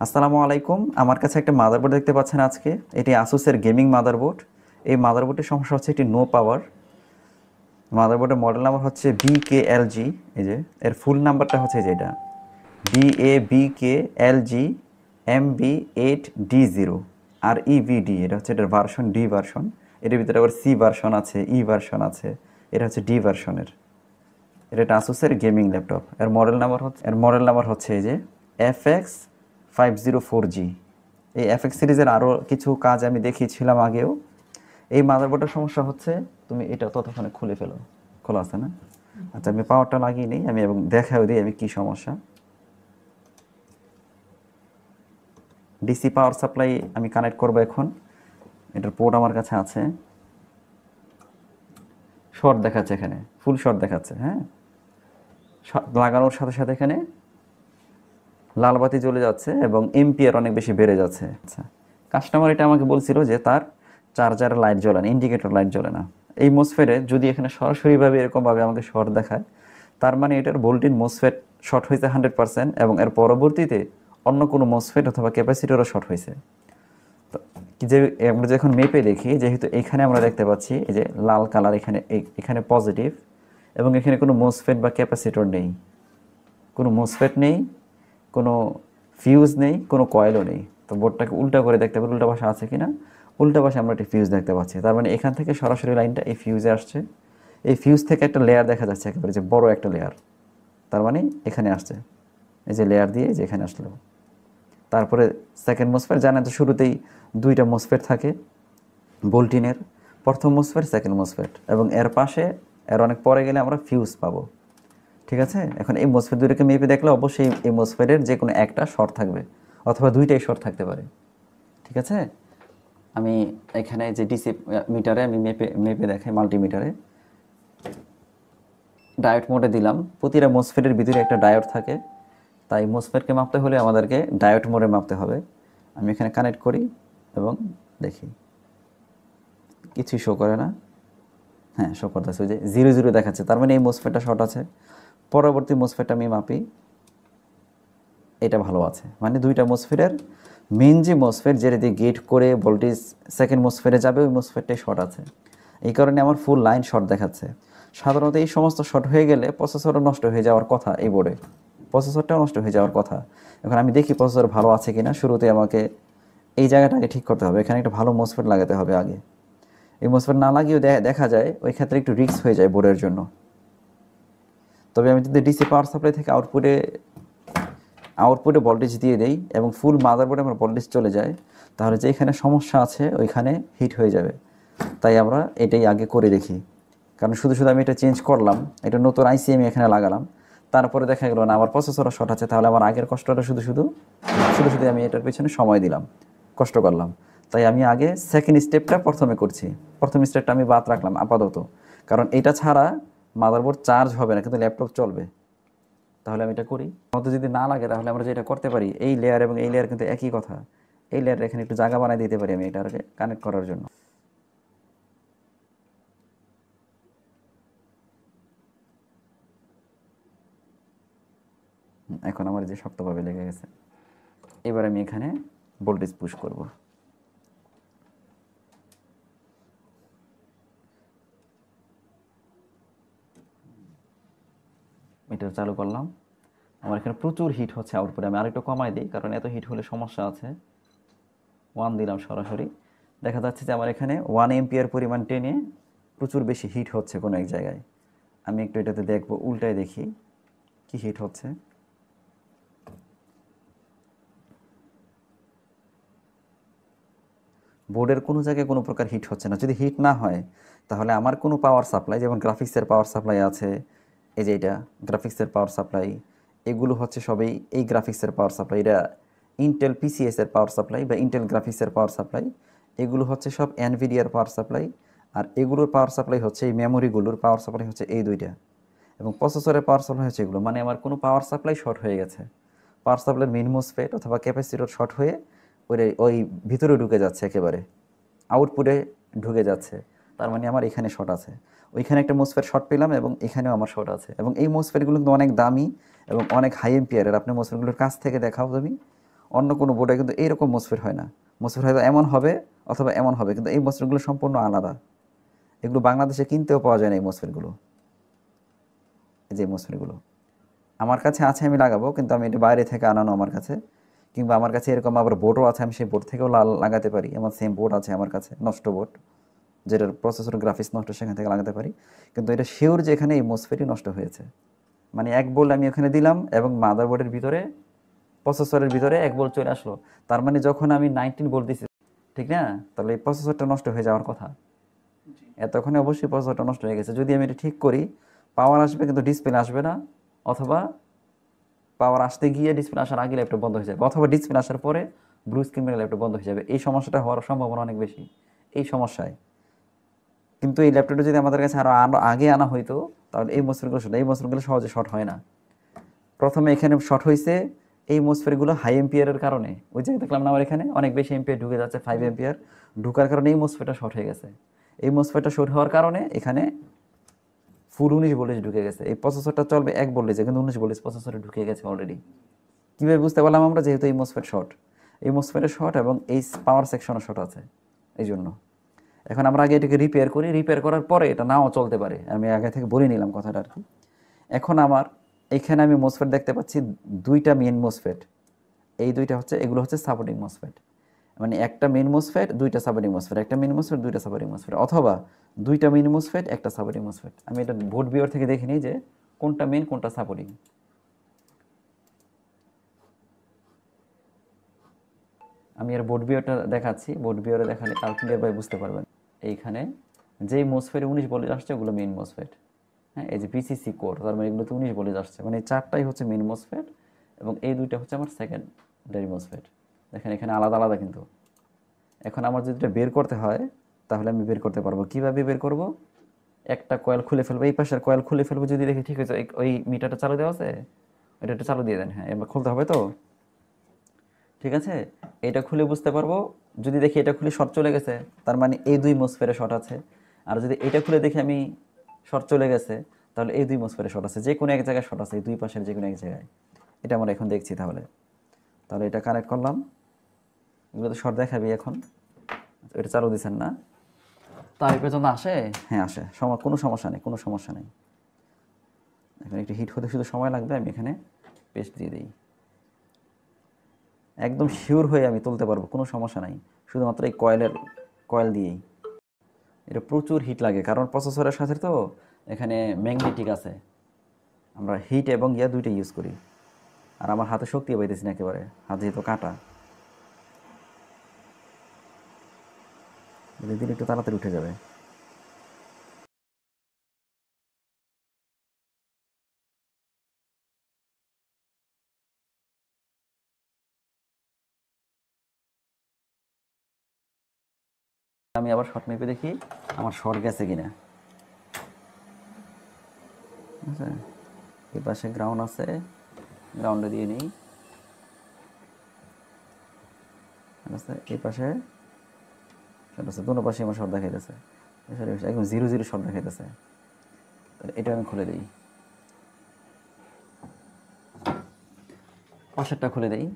আসসালামু আলাইকুম। আমার কাছে একটা মাদারবোর্ড দেখতে পাচ্ছেন আজকে। এটি আসুসের গেমিং মাদারবোর্ড। এই মাদারবোর্ডের সমস্যা হচ্ছে এটি নো পাওয়ার। মাদারবোর্ডের মডেল নাম্বার হচ্ছে BKLG। এই যে এর ফুল নাম্বারটা হচ্ছে যেটা BABKLG MB8D0 আর EVD। এটা হচ্ছে এটার ভার্সন ডি ভার্সন। এটার ভিতরে আবার সি ভার্সন আছে, ই ভার্সন আছে। এটা হচ্ছে ডি ভার্সনের। এটা একটা আসুসের গেমিং ল্যাপটপ। এর মডেল নাম্বার হচ্ছে এই যে FX504G। এই FX সিরিজের আরও কিছু কাজ আমি দেখিয়েছিলাম আগেও। এই মাদারবোর্ডের সমস্যা হচ্ছে তুমি এটা ততক্ষণে খুলে ফেলো। খোলা আছে না? আচ্ছা, আমি পাওয়ারটা লাগিয়ে নিই আমি এবং দেখাও দিই আমি কী সমস্যা। ডিসি পাওয়ার সাপ্লাই আমি কানেক্ট করবো এখন। এটার পোর্ট আমার কাছে আছে। শর্ট দেখাচ্ছে, এখানে ফুল শর্ট দেখাচ্ছে। হ্যাঁ, লাগানোর সাথে সাথে এখানে লাল বাতি জ্বলে যাচ্ছে এবং এম্পিয়ার অনেক বেশি বেড়ে যাচ্ছে। আচ্ছা, কাস্টমার এটা আমাকে বলছিল যে তার চার্জারের লাইট জ্বলে না, ইন্ডিকেটর লাইট জ্বলে না। এই মোসফেটে যদি এখানে সরাসরিভাবে এরকমভাবে আমাকে শর্ট দেখায়, তার মানে এটার ভোল্টেজ মোসফেট শর্ট হয়েছে 100% এবং এর পরবর্তীতে অন্য কোনো মোসফেট অথবা ক্যাপাসিটরও শর্ট হয়েছে। তো যে আমরা যখন মেপে দেখি, যেহেতু এখানে আমরা দেখতে পাচ্ছি এই যে লাল কালার, এখানে পজিটিভ এবং এখানে কোনো মোসফেট বা ক্যাপাসিটর নেই, কোনো মোসফেট নেই, কোনো ফিউজ নেই, কোনো কয়েলও নেই। তো বোর্ডটাকে উল্টা করে দেখতে পারি উল্টা পাশে আছে কিনা। উল্টা পাশে আমরা একটি ফিউজ দেখতে পাচ্ছি। তার মানে এখান থেকে সরাসরি লাইনটা এই ফিউজে আসছে। এই ফিউজ থেকে একটা লেয়ার দেখা যাচ্ছে, একেবারে যে বড় একটা লেয়ার। তার মানে এখানে আসছে, এই যে লেয়ার দিয়ে যে এখানে আসলো। তারপরে সেকেন্ড মোসফেট, জানেন তো শুরুতেই দুইটা মোসফেট থাকে বোল্টিনের, প্রথম মোসফেট, সেকেন্ড মোসফেট, এবং এর পাশে এর অনেক পরে গেলে আমরা ফিউজ পাবো। ঠিক আছে, এখন এই মোসফেট দুটোকে মেপে দেখলে অবশ্যই এই মোসফেটের যে কোনো একটা শর্ট থাকবে অথবা দুইটাই শর্ট থাকতে পারে। ঠিক আছে, আমি এখানে যে ডিসি মিটারে আমি মেপে মেপে দেখাই, মাল্টিমিটারে ডায়োড মোডে দিলাম। প্রতিটা মোসফেটের ভিতরে একটা ডায়োড থাকে, তাই মোসফেটকে মাপতে হলে আমাদেরকে ডায়োড মোডে মাপতে হবে। আমি এখানে কানেক্ট করি এবং দেখি কিছুই শো করে না। হ্যাঁ, শো করতেছে, ওই যে 0 0 দেখাচ্ছে। তার মানে এই মোসফেটটা শর্ট আছে। পরবর্তী মোসফেটটা আমি মাপি, এটা ভালো আছে। মানে দুইটা মোসফেটের মেন যে মোসফেট যেটা দিয়ে গেট করে ভোল্টেজ সেকেন্ড মোসফেটে যাবে, ওই মোসফেটটাই শর্ট আছে। এই কারণে আমার ফুল লাইন শর্ট দেখাচ্ছে। সাধারণত এই সমস্ত শর্ট হয়ে গেলে প্রসেসরও নষ্ট হয়ে যাওয়ার কথা, এই বোর্ডে প্রসেসরটাও নষ্ট হয়ে যাওয়ার কথা। এখন আমি দেখি প্রসেসর ভালো আছে কিনা। শুরুতে আমাকে এই জায়গাটাকে ঠিক করতে হবে, এখানে একটা ভালো মোসফেট লাগাতে হবে আগে। এই মোসফেট না লাগিয়েও দেখা যায় ওই ক্ষেত্রে একটু রিস্ক হয়ে যায় বোর্ডের জন্য। তবে আমি যদি ডিসি পাওয়ার সাপ্লাই থেকে আউটপুটে ভোল্টেজ দিয়ে দেই এবং ফুল মাদারবোর্ডে আমার ভোল্টেজ চলে যায়, তাহলে যেখানে সমস্যা আছে ওইখানে হিট হয়ে যাবে। তাই আমরা এটাই আগে করে দেখি। কারণ শুধু শুধু আমি এটা চেঞ্জ করলাম, এটা নতুন আইসি আমি এখানে লাগালাম, তারপরে দেখা গেল না আমার প্রসেসরও শর্ট আছে, তাহলে আমার আগের কষ্টটা শুধু শুধু আমি এটার পেছনে সময় দিলাম, কষ্ট করলাম। তাই আমি আগে সেকেন্ড স্টেপটা প্রথমে করছি। প্রথম স্টেপটা আমি বাদ রাখলাম আপাতত, কারণ এটা ছাড়া মাদারবোর্ড চার্জ হবে না, কিন্তু ল্যাপটপ চলবে। তাহলে আমি এটা করি। আমাদের যদি না লাগে তাহলে আমরা যেটা করতে পারি, এই লেয়ার এবং এই লেয়ার কিন্তু একই কথা। এই লেয়ার এখানে একটু জায়গা বানিয়ে দিতে পারি আমি এটাকে কানেক্ট করার জন্য। এখন আমার যে শক্তভাবে লেগে গেছে, এবার আমি এখানে ভোল্টেজ পুশ করব। এটা চালু করলাম। আমার এখানে প্রচুর হিট হচ্ছে আউটপুটে। আমি আরেকটু কমাই দিই, কারণ এত হিট হলে সমস্যা আছে। 1 দিলাম সরাসরি। দেখা যাচ্ছে যে আমার এখানে 1 এম্পিয়ার পরিমাণ টেনে প্রচুর বেশি হিট হচ্ছে কোনো এক জায়গায়। আমি একটু এটাতে দেখবো, উল্টায় দেখি কি হিট হচ্ছে। বোর্ডের কোনো জায়গায় কোনো প্রকার হিট হচ্ছে না। যদি হিট না হয় তাহলে আমার কোনো পাওয়ার সাপ্লাই, যেমন গ্রাফিক্সের পাওয়ার সাপ্লাই আছে, এই যে এটা গ্রাফিক্সের পাওয়ার সাপ্লাই, এগুলো হচ্ছে সবই এই গ্রাফিক্সের পাওয়ার সাপ্লাই। এটা ইন্টেল পিসিএসের পাওয়ার সাপ্লাই বা ইন্টেল গ্রাফিক্সের পাওয়ার সাপ্লাই। এগুলো হচ্ছে সব এনভিডিয়ার পাওয়ার সাপ্লাই। আর এগুলোর পাওয়ার সাপ্লাই হচ্ছে, এই মেমোরিগুলোর পাওয়ার সাপ্লাই হচ্ছে এই দুইটা, এবং প্রসেসরের পাওয়ার সাপ্লাই হচ্ছে এগুলো। মানে আমার কোনো পাওয়ার সাপ্লাই শর্ট হয়ে গেছে। পাওয়ার সাপ্লাই মেইন মোসফেট অথবা ক্যাপাসিটর শর্ট হয়ে ওই ভিতরে ঢুকে যাচ্ছে, একেবারে আউটপুটে ঢুকে যাচ্ছে। তার মানে আমার এখানে শর্ট আছে। ওইখানে একটা মোসফেট শর্ট পেলাম এবং এখানেও আমার শর্ট আছে। এবং এই মোসফেটগুলো কিন্তু অনেক দামি এবং অনেক হাই এম্পিয়ারের। আপনি মোসফেটগুলোর কাছ থেকে দেখাও তুমি, অন্য কোনো বোর্ডে কিন্তু এইরকম মসফেট হয় না। মসফেট হয়তো এমন হবে অথবা এমন হবে, কিন্তু এই মসফেটগুলো সম্পূর্ণ আলাদা। এগুলো বাংলাদেশে কিনতেও পাওয়া যায় না এই মসফেটগুলো। এই যে মসফেটগুলো আমার কাছে আছে, আমি লাগাবো, কিন্তু আমি এটা বাইরে থেকে আনানো আমার কাছে, কিংবা আমার কাছে এরকম আবার বোর্ডও আছে, আমি সেই বোর্ড থেকেও লাগাতে পারি। আমার সেম বোর্ড আছে আমার কাছে, নষ্ট বোর্ড, যেটার প্রসেসর গ্রাফিক্স নষ্ট, সেখান থেকে লাগাতে পারি। কিন্তু এটা শিওর যে এখানে এই মসফেটই নষ্ট হয়েছে। মানে এক বোল্ট আমি ওখানে দিলাম এবং মাদারবোর্ডের ভিতরে, প্রসেসরের ভিতরে এক বোল্ট চলে আসলো। তার মানে যখন আমি 19 বোল্ট দিছি, ঠিক না, তাহলে এই প্রসেসরটা নষ্ট হয়ে যাওয়ার কথা। এতক্ষণে অবশ্যই প্রসেসরটা নষ্ট হয়ে গেছে। যদি আমি এটা ঠিক করি, পাওয়ার আসবে কিন্তু ডিসপ্লে আসবে না, অথবা পাওয়ার আসতে গিয়ে ডিসপ্লে আসার আগে ল্যাপটপ বন্ধ হয়ে যাবে, অথবা ডিসপ্লে আসার পরে ব্লু স্ক্রিন মেরে ল্যাপটপ বন্ধ হয়ে যাবে। এই সমস্যাটা হওয়ার সম্ভাবনা অনেক বেশি এই সমস্যায়। কিন্তু এই ল্যাপটপটা যদি আমাদের কাছে আরও আগে আনা হইতো, তাহলে এই মসফেটগুলো সহজে শর্ট হয় না। প্রথমে এখানে শর্ট হয়েছে এই মসফেটগুলো হাই এম্পিয়ারের কারণে। ওই যে দেখলাম না আমার এখানে অনেক বেশি এম্পিয়ার ঢুকে যাচ্ছে, 5 এম্পিয়ার ঢুকার কারণে এই মসফেটটা শর্ট হয়ে গেছে। এই মসফেটটা শর্ট হওয়ার কারণে এখানে ফুল 19 ভোল্টেজ ঢুকে গেছে। এই প্রসেসরটা চলবে 1 ভোল্টেজে, কিন্তু 19 ভোল্টেজ প্রসেসরে ঢুকে গেছে অলরেডি। কীভাবে বুঝতে পারলাম আমরা? যেহেতু এই মসফেট শর্ট, এই মসফেটের শর্ট এবং এই পাওয়ার সেকশনও শর্ট আছে, এই জন্য। এখন আমরা আগে এটাকে রিপেয়ার করি, রিপেয়ার করার পরে এটা নাও চলতে পারে, আমি আগে থেকে বলে নিলাম কথাটা আর কি। এখন আমার এখানে আমি মসফেট দেখতে পাচ্ছি, দুইটা মেন মসফেট, এই দুইটা হচ্ছে, এগুলো হচ্ছে সাপোর্টিং মসফেট। মানে একটা মেন মসফেট, দুইটা সাপোর্টিং মসফেট, একটা মেন মসফেট, দুইটা সাপোর্টিং মসফেট, অথবা দুইটা মেন মসফেট, একটা সাপোর্টিং মসফেট। আমি এটা বোর্ড ভিউয়ার থেকে দেখে নিই যে কোনটা মেন কোনটা সাপোর্টিং। আমি এর বোর্ড ভিউটা দেখাচ্ছি, বোর্ড ভিউরে দেখালে তার ক্লিয়ারভাবে বুঝতে পারবেন। এইখানে যেই মসফেট 19 ভোল্টেজ আসছে ওগুলো মেইন মসফেট। হ্যাঁ, এই যে পিসিসি কোর, তার মানে এগুলোতে 19 ভোল্টেজ আসছে, মানে এই চারটাই হচ্ছে মেইন মসফেট, এবং এই দুইটা হচ্ছে আমার সেকেন্ডারি মসফেট। দেখেন এখানে আলাদা আলাদা কিন্তু। এখন আমার যদি এটা বের করতে হয়, তাহলে আমি বের করতে পারবো। কীভাবে বের করব? একটা কয়েল খুলে ফেলবো, এই পাশের কয়েল খুলে ফেলবো, যদি দেখি ঠিক হয়েছে, ওই মিটারটা চালু দেওয়া আছে, এটা একটু চালু দিয়ে দেন। হ্যাঁ, এবার খুলতে হবে তো, ঠিক আছে। এটা খুলে বুঝতে পারবো। যদি দেখি এটা খুলে শর্ট চলে গেছে, তার মানে এই দুই মসফেরে শর্ট আছে। আর যদি এটা খুলে দেখি আমি শর্ট চলে গেছে, তাহলে এই দুই মসফেরে শর্ট আছে, যে কোনো এক জায়গায় শর্ট আছে, এই দুই পাশের যে কোনো এক জায়গায়। এটা আমরা এখন দেখছি। তাহলে তাহলে এটা কানেক্ট করলাম, এগুলো তো শর্ট দেখাবি এখন। এটা চালু দিচ্ছেন না, তার পর্যন্ত আসে? হ্যাঁ আসে, কোনো সমস্যা নেই, কোনো সমস্যা নেই। এখন একটু হিট হতে শুধু সময় লাগবে, আমি এখানে পেস্ট দিয়ে দিই। একদম শিওর হয়ে আমি তুলতে পারবো, কোনো সমস্যা নাই, শুধুমাত্র এই কয়েল দিয়েই। এটা প্রচুর হিট লাগে, কারণ প্রসেসরের সাথে তো এখানে ম্যাগনেটিক আছে, আমরা হিট এবং দুইটা ইউজ করি। আর আমার হাতে শক্তি পাইতেছি না একেবারে, হাত যেহেতু কাটা, দিন একটু তাড়াতাড়ি উঠে যাবে। আমি আবার শর্ট মেপে দেখি আমার শর্ট গেছে কিনা। আচ্ছা, এই পাশে গ্রাউন্ড আছে, গ্রাউন্ডে দিয়ে নিই। আচ্ছা, এই পাশে শর্ট আছে, দুটো পাশে আমার শর্ট দেখাইতেছে, একদম 0 0 শর্ট দেখাইতেছে। তাহলে এটা আমি খুলে দিই, পাশেরটা খুলে দিই।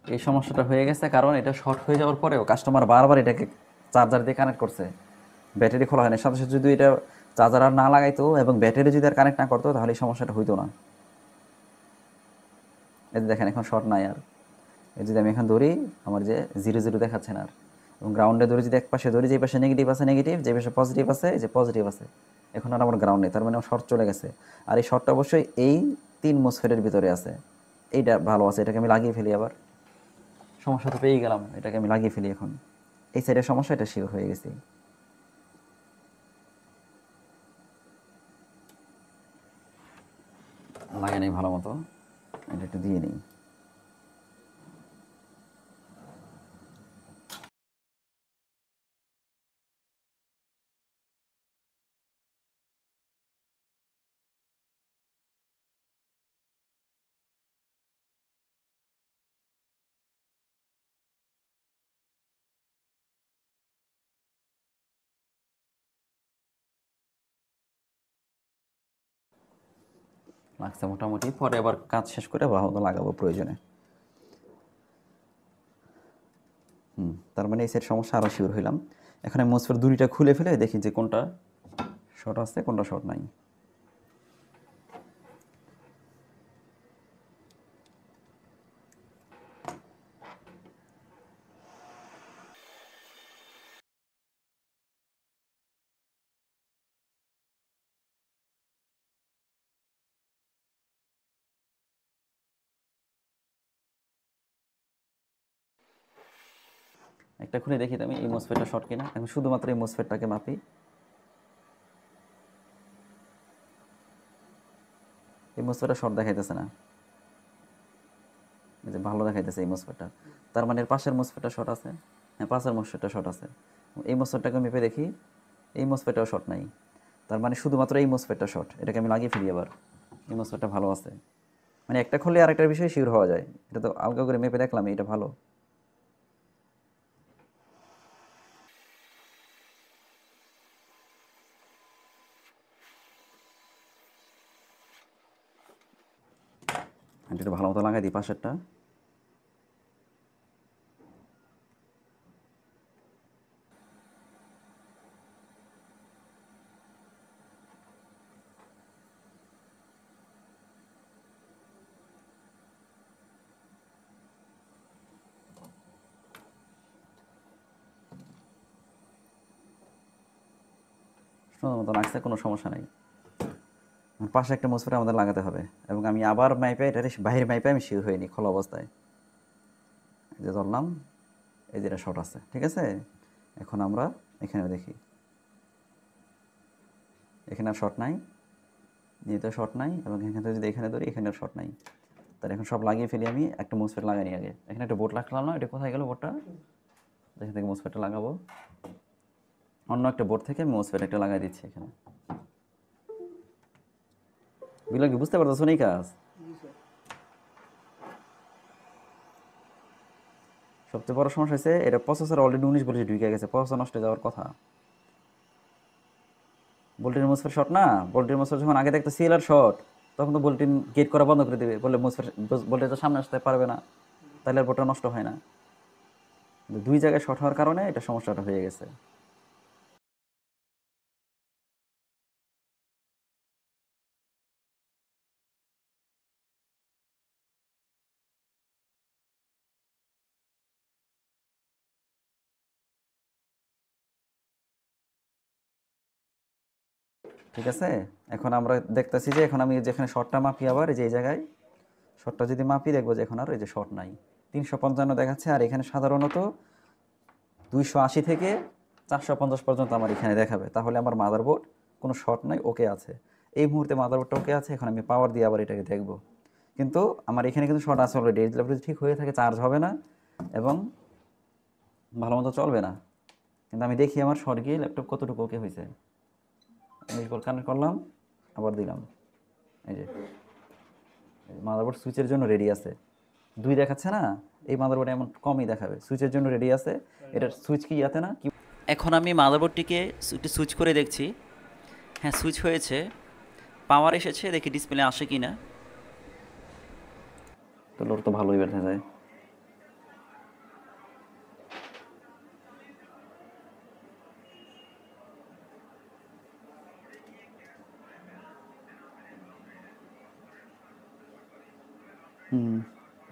এই সমস্যাটা হয়ে গেছে, কারণ এটা শর্ট হয়ে যাওয়ার পরেও কাস্টমার বারবার এটাকে চার্জার দিয়ে কানেক্ট করছে, ব্যাটারি খোলা হয় না। সাথে সাথে যদি এটা চার্জার আর না লাগাইতো এবং ব্যাটারি যদি আর কানেক্ট না করতো, তাহলে এই সমস্যাটা হইতো না। এই যে দেখেন এখন শর্ট নাই আর। এই যদি আমি এখন ধরি, আমার যে 0 0 দেখাচ্ছে না আর। এবং গ্রাউন্ডে ধরে যদি এক পাশে ধরি, যে পাশে নেগেটিভ আছে নেগেটিভ, যে পাশে পজিটিভ আছে যে পজিটিভ আছে, এখন আর আমার গ্রাউন্ড নেই, তার মানে আমার শর্ট চলে গেছে। আর এই শর্টটা অবশ্যই এই 3 মসফেটের ভিতরে আছে। এইটা ভালো আছে, এটাকে আমি লাগিয়ে ফেলি আবার। সমস্যা তো পেয়ে গেলাম, এটাকে আমি লাগিয়ে ফেলি এখন। এই সাইডের সমস্যা, এটা শিওর হয়ে গেছি। লাগে নেই ভালো মতো, এটা একটু দিয়ে নিই। লাগছে মোটামুটি, পরে আবার কাজ শেষ করে ভালো মতো লাগাবো প্রয়োজনে। তার মানে এই সেট সমস্যা আরও শিওর হইলাম। এখন আমি মোসফেট দুইটা খুলে ফেলে দেখি যে কোনটা শর্ট আছে কোনটা শর্ট নাই। একটা খুলে দেখি তো আমি এই মোসফেটটা শর্ট কিনা। এখন শুধুমাত্র এই মোসফেটটাকে মাপি। এই মোসফেটটা শর্ট দেখাইতেছে না, এই যে ভালো দেখাইতেছে এই মোসফেটটা। তার মানে এর পাশের মোসফেটটা শর্ট আছে। হ্যাঁ, পাশের মোসফেটটা শর্ট আছে। এই মোসফেটটাকে মেপে দেখি, এই মোসফেটটাও শর্ট নাই। তার মানে শুধুমাত্র এই মোসফেটটা শর্ট। এটাকে আমি লাগিয়ে ফেলি আবার। এই মোসফেটটা ভালো আছে। মানে একটা খুললে আরেকটার বিষয়ে শিওর হওয়া যায়। এটা তো আলগা করে মেপে দেখলাম এটা ভালো। এটা ভালো মতো লাগাই দিই পাশেরটা। সুন্দর মতো লাগছে, কোনো সমস্যা নেই। পাশে একটা মোসফেট আমাদের লাগাতে হবে, এবং আমি আবার মাইপে এটা বাইরের মাইপে আমি শিওর হইনি খোলা অবস্থায়। এই যে ধরলাম, এই যেটা শর্ট আছে, ঠিক আছে। এখন আমরা এখানে দেখি, এখানে আর শর্ট নাই, যেহেতু শর্ট নাই, এবং এখান থেকে যদি এখানে ধরি এখানে আর শর্ট নাই। তাহলে এখন সব লাগিয়ে ফেলি। আমি একটা মোসফেট লাগাই আগে। এখানে একটা বোর্ড রাখলাম না, এটা কোথায় গেল বোর্ডটা? এখান থেকে মোসফেটটা লাগাবো। অন্য একটা বোর্ড থেকে মোসফেট একটা লাগাই দিচ্ছি এখানে। বুঝলাম কি, বুঝতে পারতেছো এই কাজ? সবচেয়ে বড় সমস্যা হয়েছে এটা প্রসেসর অলরেডি 19 ভোল্টে ঢুকে গেছে, প্রসেসর নষ্ট হয়ে যাওয়ার কথা। ভোল্টের মোসফেট শর্ট না, ভোল্টের মোসফেট যখন আগে দেখতো সিএলআর শর্ট, তখন তো ভোল্টেজ গেট করা বন্ধ করে দেবে, বলে মোসফেট ভোল্টেজ তো সামনে আসতে পারবে না, তাহলে আর বোর্ডটা নষ্ট হয় না। কিন্তু দুই জায়গায় শর্ট হওয়ার কারণে এটা সমস্যাটা হয়ে গেছে। ঠিক আছে, এখন আমরা দেখতেছি যে এখন আমি যেখানে শর্টটা মাপি, আবার এই যে এই জায়গায় শর্টটা যদি মাপি দেখবো যে এখন আর এই যে শর্ট নাই, 355 দেখাচ্ছে। আর এখানে সাধারণত 280 থেকে 450 পর্যন্ত আমার এখানে দেখাবে। তাহলে আমার মাদারবোর্ড কোনো শর্ট নাই, ওকে আছে। এই মুহূর্তে মাদারবোর্ডটা ওকে আছে। এখন আমি পাওয়ার দিয়ে আবার এটাকে দেখব, কিন্তু আমার এখানে কিন্তু শর্ট আছে অলরেডি। যদি ঠিক হয়ে থাকে চার্জ হবে না এবং ভালো মতো চলবে না। কিন্তু আমি দেখি আমার শর্ট গিয়ে ল্যাপটপ কতটুকু ওকে হয়েছে। আমি কানেক্ট করলাম, আবার দিলাম, এই যে মাদারবোর্ড সুইচের জন্য রেডি আছে। 2 দেখাচ্ছে না, এই মাদারবোর্ডে এমন কমই দেখাবে, সুইচের জন্য রেডি আছে। এটার সুইচ কি ইয়াতে না কি। এখন আমি মাদারবোর্ডটিকে একটু সুইচ করে দেখছি। হ্যাঁ, সুইচ হয়েছে, পাওয়ার এসেছে, দেখি ডিসপ্লে আসে কি না। তো লোড তো ভালোই বেড়ে যায়।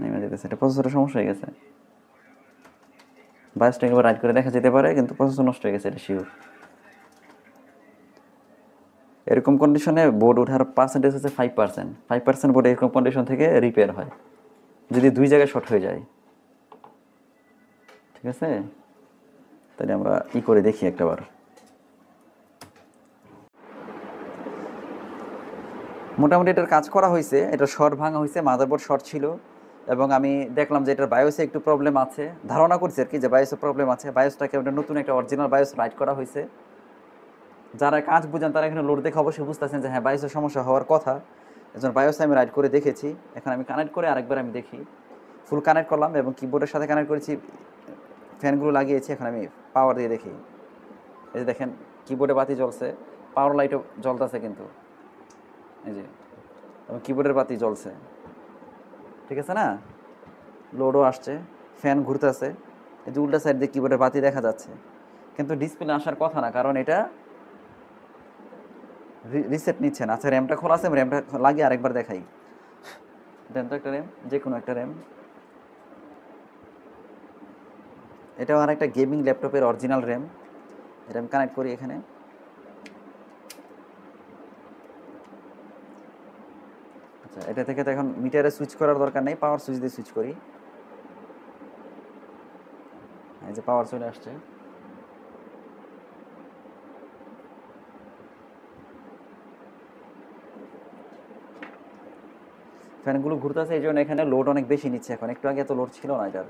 নেমে যেতেছে, এটা প্রসেসরের সমস্যা হয়ে গেছে। বায়োসটা একবার রাইট করে দেখা যেতে পারে, কিন্তু প্রসেসর নষ্ট হয়ে গেছে, এটা শিওর। এরকম কন্ডিশনে বোর্ড ওঠার পার্সেন্টেজ হচ্ছে 5%। 5% বোর্ড এরকম কন্ডিশন থেকে রিপেয়ার হয়, যদি 2 জায়গায় শর্ট হয়ে যায়। ঠিক আছে, তাহলে আমরা করে দেখি একটাবার। মোটামুটি এটার কাজ করা হয়েছে। এটা শর্ট ভাঙা হয়েছে, মাদারবোর্ড শর্ট ছিল, এবং আমি দেখলাম যে এটার বায়োসে একটু প্রবলেম আছে। ধারণা করছি আর কি যে বায়োসে প্রবলেম আছে। বায়োসটাকে ওটা নতুন একটা অরিজিনাল বায়োস রাইট করা হয়েছে। যারা কাজ বুঝেন তারা এখানে লোড দেখে অবশ্যই বুঝতেছেন যে হ্যাঁ বায়োসের সমস্যা হওয়ার কথা। এজন্য বায়োসে আমি রাইট করে দেখেছি। এখন আমি কানেক্ট করে আরেকবার আমি দেখি। ফুল কানেক্ট করলাম এবং কিবোর্ডের সাথে কানেক্ট করেছি, ফ্যানগুলো লাগিয়েছি। এখন আমি পাওয়ার দিয়ে দেখি, এই যে দেখেন কিবোর্ডে বাতি জ্বলছে, পাওয়ার লাইটও জ্বলতেছে, কিন্তু এই যে এবং কিবোর্ডের বাতি জ্বলছে, ঠিক আছে না? লোডও আসছে, ফ্যান ঘুরতেছে, এই যে উল্টা সাইড দিয়ে কিবোর্ডের বাতি দেখা যাচ্ছে, কিন্তু ডিসপ্লে আসার কথা না, কারণ এটা রিসেট নিচ্ছে না। আচ্ছা, র্যামটা খোলা আছে, আমি র্যামটা লাগিয়ে আরেকবার দেখাই। দেন তো একটা র্যাম, যে কোনো একটা র্যাম। এটাও আর একটা গেমিং ল্যাপটপের অরিজিনাল র্যাম। র্যাম কানেক্ট করি এখানে। আচ্ছা, এটা থেকে তো এখন মিটারে সুইচ করার দরকার নেই, পাওয়ার সুইচ দিয়ে সুইচ করি। এই যে পাওয়ার চলে আসছে। ফ্যানগুলো ঘুরতেছে, এই জন্য এখানে লোড অনেক বেশি নিচ্ছে এখন, একটু আগে এত লোড ছিল না এটার।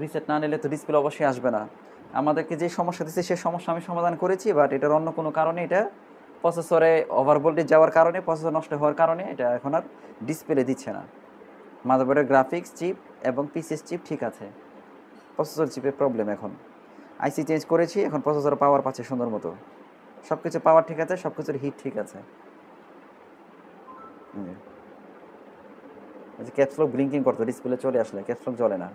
রিসেট না নিলে তো ডিসপ্লে অবশ্যই আসবে না। আমাদেরকে যে সমস্যা দিচ্ছে সেই সমস্যা আমি সমাধান করেছি, বাট এটার অন্য কোনো কারণে এটা প্রসেসরে ওভার ভোল্টেজ যাওয়ার কারণে, প্রসেসর নষ্ট হওয়ার কারণে এটা এখন আর ডিসপ্লে দিচ্ছে না। মাদারবোর্ডের গ্রাফিক্স চিপ এবং পিসিএস চিপ ঠিক আছে, প্রসেসর চিপের প্রবলেম এখন। আইসি চেঞ্জ করেছি, এখন প্রসেসর পাওয়ার পাচ্ছে সুন্দর মতো, সব কিছু পাওয়ার ঠিক আছে, সব কিছুর হিট ঠিক আছে। ক্যাপস লক ব্লিঙ্কিং করতো, ডিসপ্লে চলে আসলে ক্যাপস লক জ্বলে না।